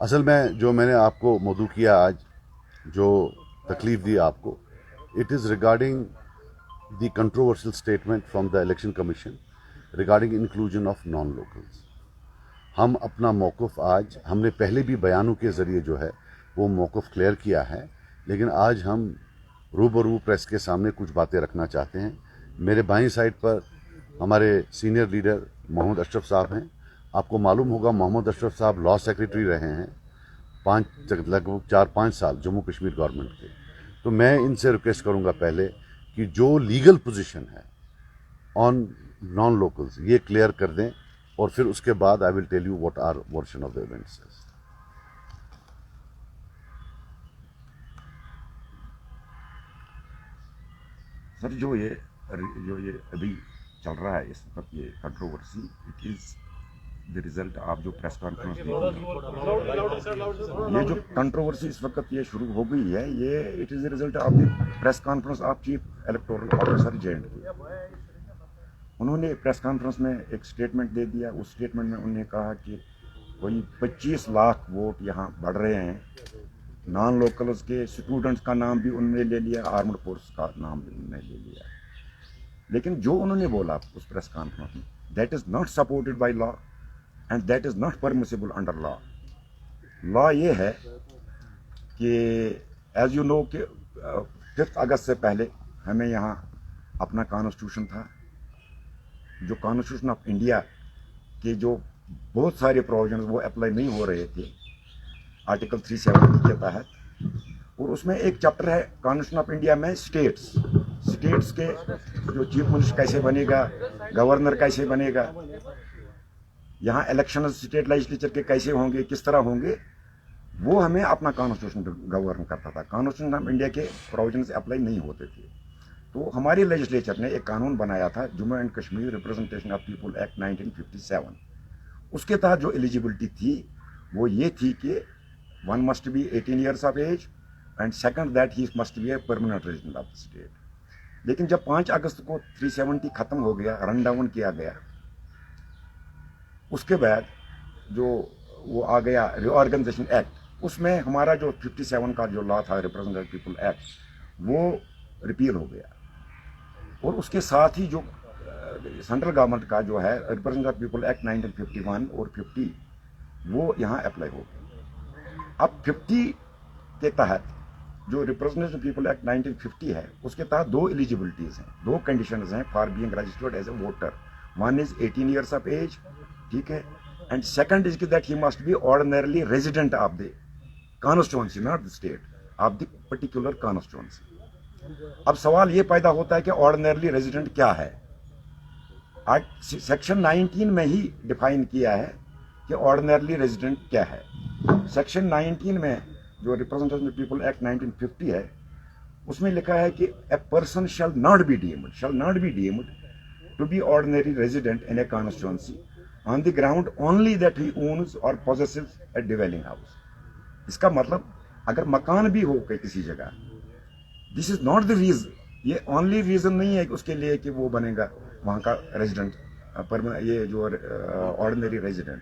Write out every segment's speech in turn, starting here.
असल में जो मैंने आपको मौजू किया आज, जो तकलीफ दी आपको, it is regarding the controversial statement from the election commission regarding inclusion of non locals. हम अपना मौक़िफ़ आज, हमने पहले भी बयानों के ज़रिए जो है वो मौक़िफ़ क्लियर किया है, लेकिन आज हम रूबरू प्रेस के सामने कुछ बातें रखना चाहते हैं। मेरे बाईं साइड पर हमारे सीनियर लीडर मोहम्मद अशरफ साहब हैं। आपको मालूम होगा मोहम्मद अशरफ साहब लॉ सेक्रेटरी रहे हैं लगभग 4-5 साल जम्मू कश्मीर गवर्नमेंट के। तो मैं इनसे रिक्वेस्ट करूंगा पहले कि जो लीगल पोजीशन है ऑन नॉन लोकल्स ये क्लियर कर दें, और फिर उसके बाद I will tell you what our version of the events. Sir, जो ये अभी चल रहा है इस वक्त, ये controversy, it is the result आप जो प्रेस कॉन्फ्रेंस दी, ये जो कंट्रोवर्सी इस वक्त ये शुरू हो गई है, ये it is the result of the press conference of chief electoral officer JNK। उन्होंने प्रेस कॉन्फ्रेंस में एक स्टेटमेंट दे दिया। उस स्टेटमेंट में उन्होंने कहा कि कोई 25 लाख वोट यहाँ बढ़ रहे हैं। नॉन लोकल्स के स्टूडेंट्स का नाम भी उन्होंने ले लिया, आर्मड फोर्स का नाम भी उन्होंने ले लिया। लेकिन जो उन्होंने बोला उस प्रेस कॉन्फ्रेंस में, that is not supported by law and that is not permissible under law. Law ये है कि एज यू नो कि 5 अगस्त से पहले हमें यहाँ अपना कॉन्स्टिट्यूशन था। जो कॉन्स्टिट्यूशन ऑफ इंडिया के जो बहुत सारे प्रोविजंस वो अप्लाई नहीं हो रहे थे आर्टिकल 370 के तहत, और उसमें एक चैप्टर है कॉन्स्टिट्यूशन ऑफ इंडिया में स्टेट्स के जो चीफ मिनिस्टर कैसे बनेगा, गवर्नर कैसे बनेगा, यहाँ इलेक्शन स्टेट लेजिस्लेचर के कैसे होंगे, किस तरह होंगे, वो हमें अपना कॉन्स्टिट्यूशन गवर्न करता था। कॉन्स्टिट्यूशन ऑफ इंडिया के प्रोविजंस अप्लाई नहीं होते थे। तो हमारे लेजिस्लेचर ने एक कानून बनाया था, Jammu and Kashmir representation of people act 1957। उसके तहत जो एलिजिबिलिटी थी वो ये थी कि one must be 18 years of age and second that he must be a permanent resident of the state. लेकिन जब 5 अगस्त को 370 खत्म हो गया, रन डाउन किया गया, उसके बाद जो वो आ गया रिऑर्गेनाइजेशन एक्ट, उसमें हमारा जो 57 का जो लॉ था रिप्रेजेंटेटिव पीपल एक्ट, वो रिपील हो गया। और उसके साथ ही जो सेंट्रल गवर्नमेंट का जो है रिप्रेजेंटेटिव पीपल एक्ट 1951 और 50, वो यहाँ अप्लाई हो गया। अब 50 के तहत जो रिप्रेजेंटेटिव पीपल एक्ट 1950 है, उसके तहत 2 एलिजिबिलिटीज हैं, 2 कंडीशंस हैं for being registered as a voter. One is 18 years of age, ठीक है, and second is that he must be ordinarily resident of the constituency, not the state, of the particular constituency. अब सवाल ये पैदा होता है कि ऑर्डिनरली रेजिडेंट क्या है। आज सेक्शन 19 में ही डिफाइन किया है कि ऑर्डिनरली रेजिडेंट क्या है। सेक्शन 19 में जो रिप्रेजेंटेशन ऑफ पीपल एक्ट 1950 है, उसमें लिखा है कि a person shall not be deemed to be ordinary resident in a constituency on the ground only that he owns और पोजेसेस ए डिवेलिंग हाउस। इसका मतलब अगर मकान भी हो किसी जगह, this is not the reason, ये ओनली रीजन नहीं है कि उसके लिए कि वो बनेगा वहां का रेजिडेंट, ये जो ordinary resident,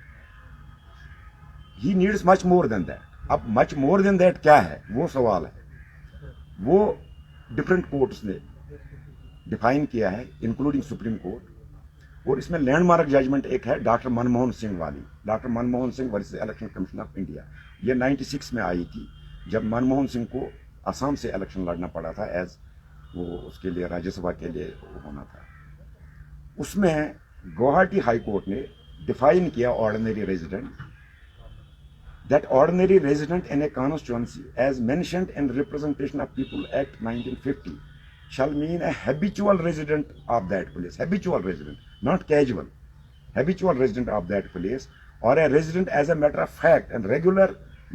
he needs much more than that. अब मच मोर देन दैट क्या है, वो सवाल है। वो डिफरेंट कोर्ट्स ने डिफाइन किया है, इंक्लूडिंग सुप्रीम कोर्ट। और इसमें लैंडमार्क जजमेंट एक है डॉक्टर मनमोहन सिंह वाली, doctor Manmohan Singh versus election commission of India. ये 96 में आई थी, जब मनमोहन सिंह को असम से इलेक्शन लड़ना पड़ा था, एज वो उसके लिए राज्यसभा के लिए होना था। उसमें गुवाहाटी हाई कोर्ट ने डिफाइन किया ordinary resident, that ordinary resident in a constituency as mentioned in representation of people act 1950 shall mean a habitual resident of that place, habitual resident, not casual, habitual resident of that place, or a resident as a matter of fact and regular,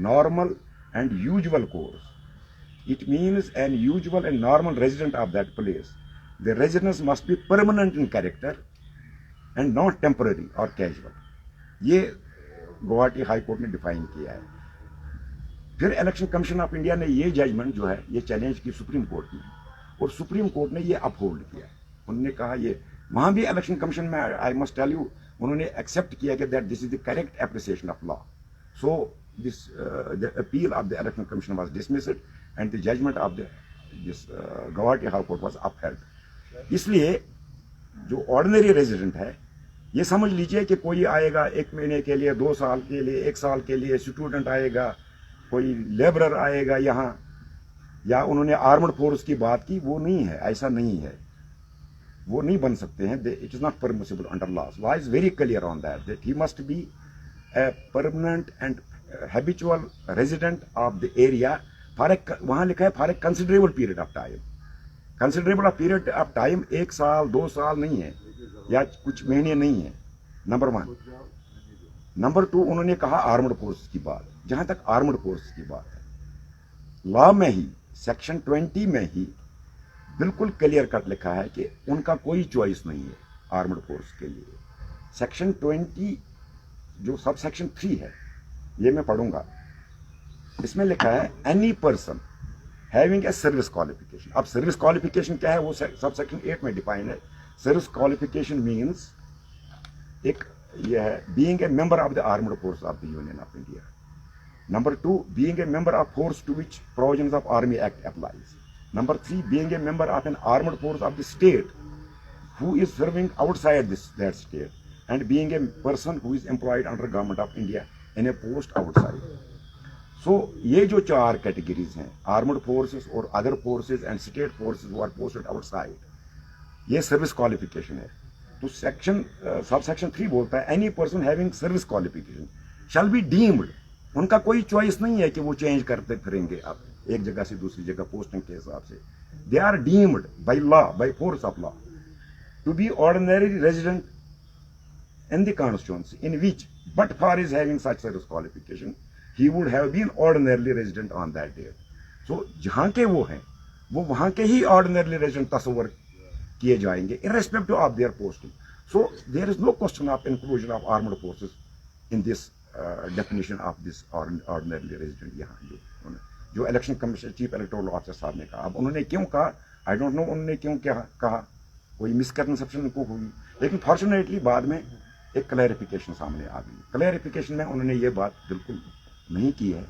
normal and usual course. It means an usual and normal resident of that place. The residence must be permanent in character and not temporary or casual. ये Guwahati high court ने define किया है। फिर election commission of India ने ये judgement जो है ये चैलेंज की सुप्रीम कोर्ट में, और सुप्रीम कोर्ट ने ये अपहोल्ड किया। उन्होंने कहा ये, वहां भी इलेक्शन कमीशन में आई मस्ट टेल यू, उन्होंने एक्सेप्ट किया कि that this is the correct appreciation of law. So the appeal of the election commission was dismissed and the judgment of this Guwahati High Court was upheld. इसलिए जो ordinary resident है, ये समझ लीजिए कि कोई आएगा 1 महीने के लिए, 2 साल के लिए, 1 साल के लिए, स्टूडेंट आएगा, कोई लेबरर आएगा यहाँ, या उन्होंने आर्मड फोर्स की बात की, वो नहीं है, ऐसा नहीं है, वो नहीं बन सकते हैं. It is not permissible under law is very clear on that he must be a permanent and habitual resident of the area for वहां लिखा है for a considerable period of time. Considerable period of time 1 साल 2 साल नहीं है, या कुछ महीने नहीं है. नंबर 1. नंबर 2, उन्होंने कहा आर्मड फोर्स की बात. जहां तक आर्मड फोर्स की बात है, लॉ में ही सेक्शन 20 में ही बिल्कुल क्लियर कट लिखा है कि उनका कोई चॉइस नहीं है आर्मड फोर्स के लिए. सेक्शन 20 जो सब सेक्शन 3 है, ये मैं पढ़ूंगा. इसमें लिखा है any person having a service qualification. अब सर्विस क्वालिफिकेशन क्या है वो सब सेक्शन 8 में डिफाइन है. सर्विस क्वालिफिकेशन मीन्स एक ये है being a member of the armed force of the union of India. Number 2, being a member of force to which provisions of Army Act applies. Number 3, being a member of an armed force of the state who is serving outside that state, and being a person who is employed under Government of India in a post outside. So ये जो 4 categories हैं, armed forces और other forces and state forces who are posted outside, ये service qualification है. तो subsection 3 बोलता है any person having service qualification shall be deemed. उनका कोई चॉइस नहीं है कि वो चेंज करते फिरेंगे आप एक जगह से दूसरी जगह पोस्टिंग के हिसाब से. They are deemed by law, by force of law, to be ordinary resident in the constituency in which but for is having such service qualification he would have been ordinarily resident on that date. So जहां के वो हैं, वो वहां के ही ordinarily resident तस्वर किए जाएंगे irrespective of their posting. So there is no question of inclusion of armed forces in this definition of this ordinary resident. यहाँ जो election commission chief electoral officer साहब ने कहा, अब उन्होंने क्यों कहा आई डोंट नो, उन्होंने क्यों क्या कहा, कोई मिसकंसेप्शन उनको हुई, लेकिन फॉर्चुनेटली बाद में एक क्लैरिफिकेशन सामने आ गई. क्लैरिफिकेशन में उन्होंने ये बात बिल्कुल नहीं की है,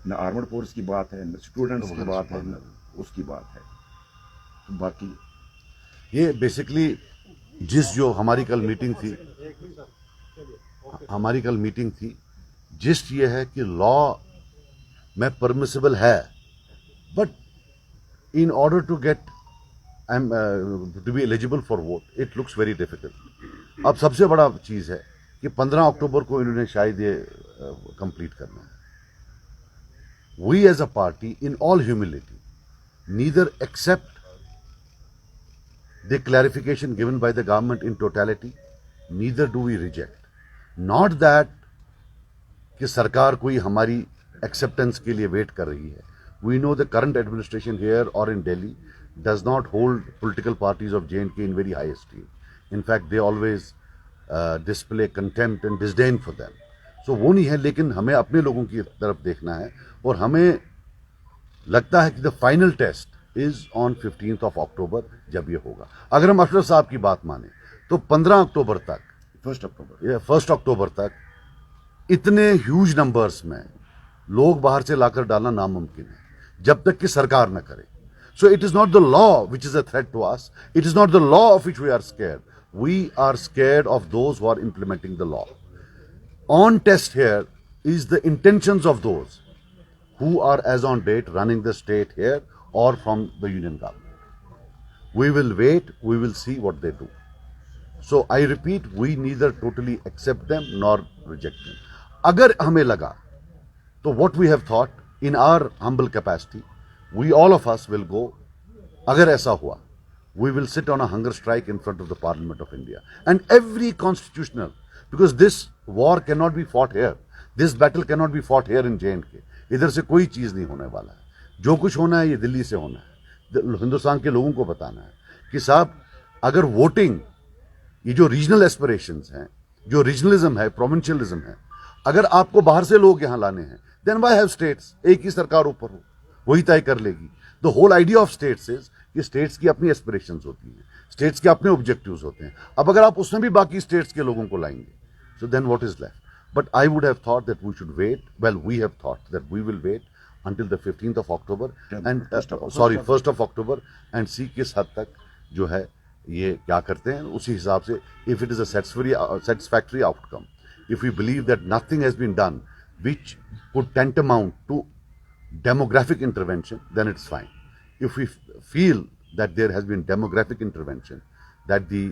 न आर्मड फोर्स की बात है, न स्टूडेंट्स की बात है, न उसकी बात है. तो बाकी ये बेसिकली जो हमारी कल मीटिंग थी, जिस्ट ये है कि लॉ में परमिसिबल है, but in order to get to be eligible for vote it looks very difficult. अब सबसे बड़ा चीज है कि 15 अक्टूबर को इन्होंने शायद ये कंप्लीट करना है. We as a party in all humility neither accept the clarification given by the government in totality, neither do we reject. Not that कि सरकार कोई हमारी acceptance के लिए wait कर रही है. We know the current administration here or in Delhi does not hold political parties of J&K in very high esteem. In fact, they always display contempt and disdain for them. So वो नहीं है, लेकिन हमें अपने लोगों की तरफ देखना है, और हमें लगता है कि the final test is on 15th of October जब ये होगा. अगर हम अशरफ साहब की बात माने तो 15 अक्टूबर तक, 1 अक्टूबर तक इतने ह्यूज नंबर्स में लोग बाहर से लाकर डालना नामुमकिन है, जब तक कि सरकार न करे. So it is not the law which is a threat to us. It is not the law of which we are scared. We are scared of those who are implementing the law. On test here is the intentions of those who are as on date running the state here or from the union government. We will wait, we will see what they do. So I repeat, we neither totally accept them nor reject them. Agar hame laga, so what we have thought in our humble capacity, we all of us will go. Agar aisa hua, we will sit on a hunger strike in front of the Parliament of India. And every constitutional, because this war cannot be fought here. This battle cannot be fought here in J&K. इधर से कोई चीज नहीं होने वाला है. जो कुछ होना है ये दिल्ली से होना है. हिंदुस्तान के लोगों को बताना है कि साहब, अगर वोटिंग, ये जो रीजनल एस्पिरेशंस हैं, जो रीजनलिज्म है, प्रोविंशियलिज्म है, अगर आपको बाहर से लोग यहां लाने हैं, देन व्हाई हैव स्टेट्स? एक ही सरकार ऊपर हो, वही तय कर लेगी. The whole idea of states is कि स्टेट्स की अपनी एस्पिरेशंस होती हैं, स्टेट्स के अपने ऑब्जेक्टिव्स होते हैं. अब अगर आप उसमें भी बाकी स्टेट्स के लोगों को लाएंगे, so then what is left? But I would have thought that we should wait. Well, we have thought that we will wait until the 15th of October and sorry 1st of October and see किस हद तक जो है ये क्या करते हैं उसी हिसाब से if it is a satisfactory outcome, if we believe that nothing has been done which could tantamount to demographic intervention, then it's fine. If we feel that there has been demographic intervention, that the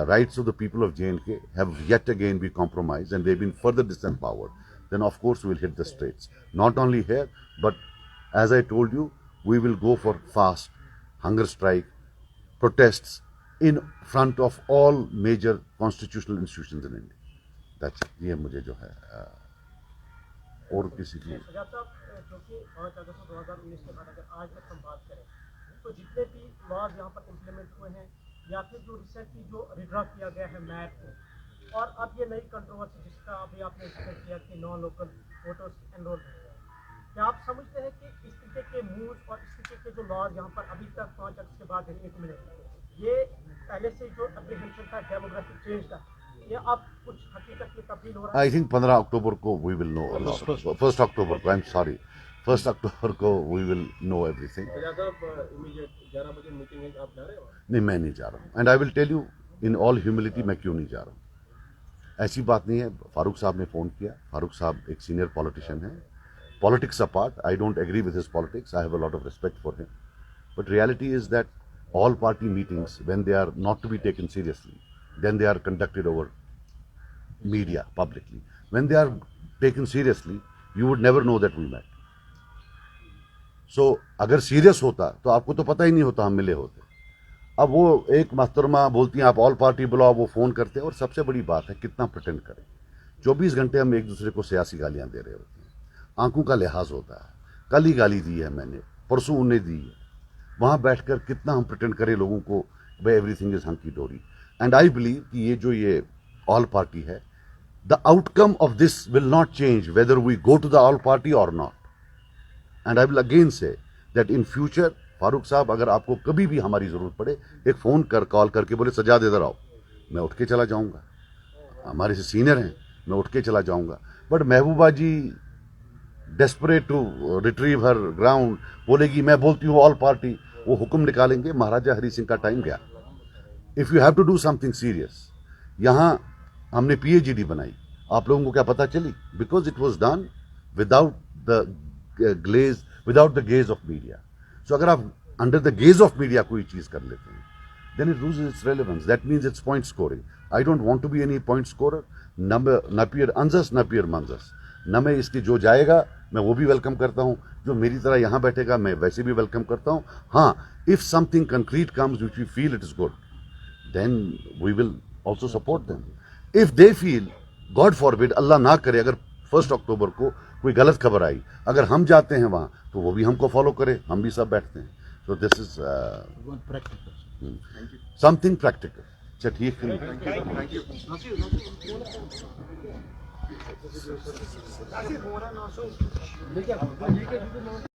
rights of the people of J&K have yet again been compromised and they've been further disempowered, then of course we'll hit the streets. Not only here, but as I told you, we will go for fast hunger strike, protests in front of all major constitutional institutions in India. That's it. ये मुझे जो है और किसी की सजाद साहब, क्योंकि 5 अगस्त 2019 के बाद अगर आज तक हम बात करें तो जितने भी लॉज यहाँ पर इम्प्लीमेंट हुए हैं या फिर जो रिसेंटली जो रिड्रा किया गया है मैट को, और अब ये नई कंट्रोवर्सी जिसका अभी आपने जिक्र किया कि नॉन लोकल वोटर्स एनरोल हो गए, क्या आप समझते हैं कि इस तरीके के मूव्स और इस तरीके के जो लॉज यहाँ पर अभी तक 5 अगस्त के बाद देखने को मिले, ये पहले से जो एप्रीहेंशन था डेमोग्राफिक चेंज का, ये अब कुछ हकीकत में तब्दील हो रहा है? I think 15 अक्टूबर को we will know. 1st अक्टूबर को, I'm sorry, 1st अक्टूबर को we will know everything. Immediate 11 बजे मीटिंग है, आप जा रहे हो? नहीं, मैं नहीं जा रहा हूँ. And I will tell you in all humility मैं क्यों नहीं जा रहा हूँ. ऐसी बात नहीं है. फारूक साहब ने फ़ोन किया. फारूक साहब एक सीनियर पॉलिटिशियन हैं. Politics apart, I don't agree with his politics. I have a lot of respect for him. But reality is that all party meetings, when they are not to be taken seriously, then they are conducted over media publicly. When they are taken seriously, you would never know that we met. So अगर serious होता तो आपको तो पता ही नहीं होता हम मिले होते. अब वो एक महतरमा बोलती हैं आप ऑल पार्टी बुलाओ, वो फ़ोन करते हैं. और सबसे बड़ी बात है कितना प्रिटेंड करें. 24 घंटे हम एक दूसरे को सियासी गालियां दे रहे होते हैं. आंखों का लिहाज होता है. कल ही गाली दी है मैंने, परसों उन्हें दी है. वहाँ बैठकर कितना हम प्रिटेंड करें लोगों को भाई एवरीथिंग इज हंकी डोरी. एंड आई बिलीव कि ये जो ये ऑल पार्टी है, the outcome of this will not change whether we go to the all party और not. And I will again say that in future Farooq sahab अगर आपको कभी भी हमारी ज़रूरत पड़े, एक फ़ोन कॉल करके बोले सजाद इधर आओ, मैं उठ के चला जाऊँगा. हमारे से सीनियर हैं, मैं उठ के चला जाऊँगा. But Mehbooba ji desperate to retrieve her ground बोलेगी मैं बोलती हूँ ऑल पार्टी, वो हुक्म निकालेंगे. महाराजा हरी सिंह का टाइम गया. If you have to do something serious, यहाँ हमने PhD बनाई, आप लोगों को क्या पता चली? Because it was done without the gaze of media. So अगर आप under the gaze of media कोई चीज़ कर लेते हैं, then it loses its relevance. That means its point scoring. I don't want to be any point scorer. न पियर अंजस न पियर मंजस. न मैं इसके जो जाएगा मैं वो भी वेलकम करता हूँ, जो मेरी तरह यहाँ बैठेगा मैं वैसे भी वेलकम करता हूँ. हाँ, if something concrete comes which we feel it is good, then we will also support them. If they feel, God forbid, अल्लाह ना करे, अगर 1st अक्टूबर को कोई गलत खबर आई, अगर हम जाते हैं वहाँ तो वो भी हमको फॉलो करे, हम भी सब बैठते हैं. So this is something practical. अच्छा ठीक है.